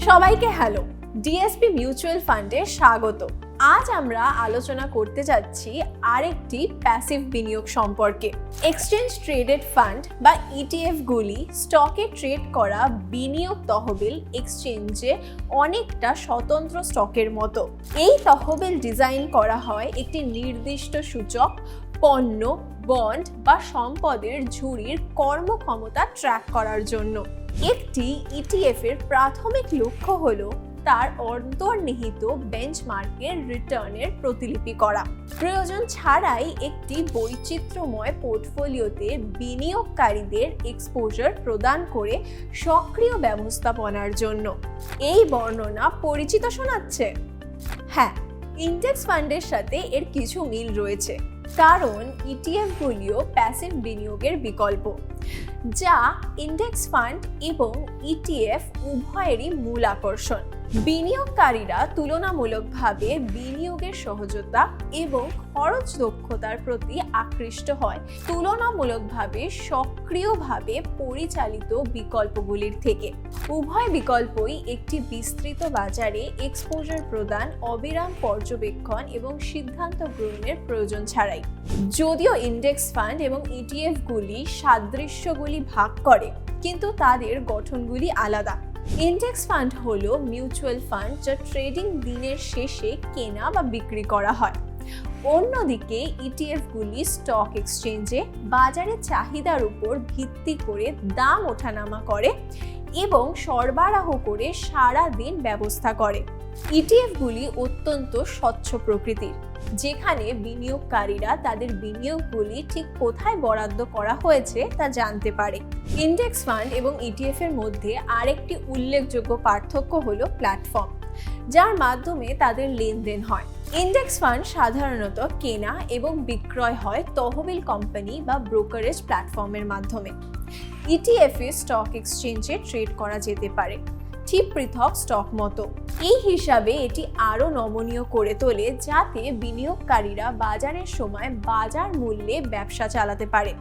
সবাইকে hello, DSP mutual ফান্ডে স্বাগত। আজ আমরা আলোচনা করতে যাচ্ছি আরেকটি প্যাসিভ বিনিয়োগ সম্পর্কে। এক্সচেঞ্জ ট্রেডেড ফান্ড বা ইটিএফ গুলি স্টকে ট্রেড করা বিনিয়োগ তহবিল এক্সচেঞ্জে অনেকটা স্বতন্ত্র স্টকের মতো। এই তহবিল ডিজাইন করা হয় একটি নির্দিষ্ট সূচক, পণ্য, বন্ড বা সম্পদের ঝুড়ির কর্মক্ষমতা ট্র্যাক করার জন্য। একটি ইটিএফ এর প্রাথমিক লক্ষ্য হলো তার অন্তর্নিহিত বেঞ্চমার্কের রিটার্নের প্রতিলিপি করা। প্রয়োজন ছাড়াই একটি বৈচিত্র্যময় পোর্টফোলিওতে বিনিয়োগকারীদের এক্সপোজার প্রদান করে সক্রিয় ব্যবস্থাপনার জন্য। এই বর্ণনা পরিচিত শোনাচ্ছে? হ্যাঁ, ইন্ডেক্স ফান্ডের সাথে এর কিছু মিল রয়েছে, কারণ ইটিএফগুলিও প্যাসিভ বিনিয়োগের বিকল্প, যা ইন্ডেক্স ফান্ড এবং ইটিএফ উভয়েরই মূল আকর্ষণ। বিনিয়োগকারীরা তুলনামূলকভাবে বিনিয়োগের সহজতা এবং খরচ দক্ষতার প্রতি আকৃষ্ট হয় তুলনামূলকভাবে সক্রিয়ভাবে পরিচালিত বিকল্পগুলির থেকে। উভয় বিকল্পই একটি বিস্তৃত বাজারে এক্সপোজার প্রদান, অবিরাম পর্যবেক্ষণ এবং সিদ্ধান্ত গ্রহণের প্রয়োজন ছাড়াই। যদিও ইন্ডেক্স ফান্ড এবং ইটিএফগুলি সাদৃশ্যগুলি ভাগ করে, কিন্তু তাদের গঠনগুলি আলাদা। ইন্ডেক্স ফান্ড হলো মিউচুয়াল ফান্ড যা ট্রেডিং দিনের শেষে কেনা বা বিক্রি করা হয়। অন্যদিকে ইটিএফগুলি স্টক এক্সচেঞ্জে বাজারের চাহিদার উপর ভিত্তি করে দাম ওঠানামা করে এবং সরবরাহ করে সারা দিন ব্যবস্থা করে। ইটিএফগুলি অত্যন্ত স্বচ্ছ প্রকৃতির, যেখানে বিনিয়োগকারীরা তাদের বিনিয়োগগুলি ঠিক কোথায় বরাদ্দ করা হয়েছে তা জানতে পারে। ইন্ডেক্স ফান্ড এবং ইটিএফ এর মধ্যে আরেকটি উল্লেখযোগ্য পার্থক্য হলো প্ল্যাটফর্ম, যার মাধ্যমে তাদের লেনদেন হয়। ইন্ডেক্স ফান্ড সাধারণত কেনা এবং বিক্রয় হয় তহবিল কোম্পানি বা ব্রোকারেজ প্ল্যাটফর্মের মাধ্যমে। ইটিএফ এ স্টক এক্সচেঞ্জে ট্রেড করা যেতে পারে, ঠিক পৃথক স্টক মতো। এই হিসাবে এটি আরও নমনীয় করে তোলে, যাতে বিনিয়োগকারীরা বাজারের সময় বাজার মূল্যে ব্যবসা চালাতে পারে।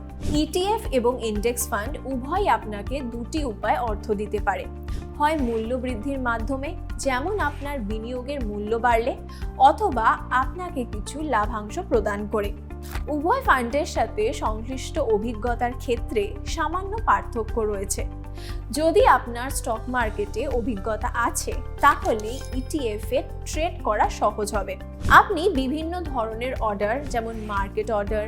ইটিএফ এবং ইন্ডেক্স ফান্ড উভয়ই আপনাকে দুটি উপায়ে অর্থ দিতে পারে, হয় মূল্য বৃদ্ধির মাধ্যমে, যেমন আপনার বিনিয়োগের মূল্য বাড়লে, অথবা আপনাকে কিছু লাভাংশ প্রদান করে। উভয় ফান্ডের সাথে সংশ্লিষ্ট অভিজ্ঞতার ক্ষেত্রে সামান্য পার্থক্য রয়েছে। যদি আপনার স্টক মার্কেটে অভিজ্ঞতা আছে, তাহলে ইটিএফ এ ট্রেড করা সহজ হবে। আপনি বিভিন্ন ধরনের অর্ডার, যেমন মার্কেট অর্ডার,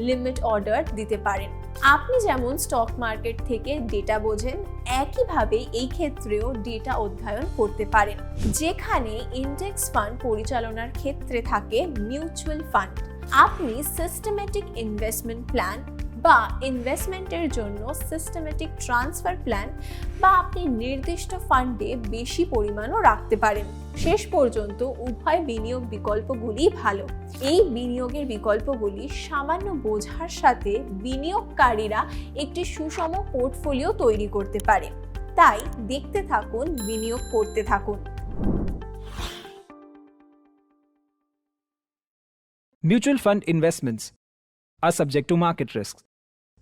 লিমিট অর্ডার দিতে পারেন। আপনি যেমন স্টক মার্কেট থেকে ডেটা বোঝেন, একইভাবে এই ক্ষেত্রেও ডেটা অধ্যয়ন করতে পারেন। যেখানে ইন্ডেক্স ফান্ড পরিচালনার ক্ষেত্রে থাকে মিউচুয়াল ফান্ড, আপনি সিস্টেমেটিক ইনভেস্টমেন্ট প্ল্যান বা ইনভেস্টমেন্টের জন্য সিস্টেমেটিক ট্রান্সফার প্ল্যান বা আপনি নির্দিষ্ট ফান্ডে বেশি পরিমাণও রাখতে পারেন। শেষ পর্যন্ত উভয় বিনিয়োগ বিকল্পগুলি ভালো। এই বিনিয়োগের বিকল্পগুলি সামান্য বোঝার সাথে বিনিয়োগকারীরা একটি সুষম পোর্টফোলিও তৈরি করতে পারে। তাই দেখতে থাকুন, বিনিয়োগ করতে থাকুন। Mutual fund investments are subject to market risks.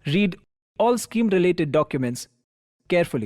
Read all scheme-related documents carefully.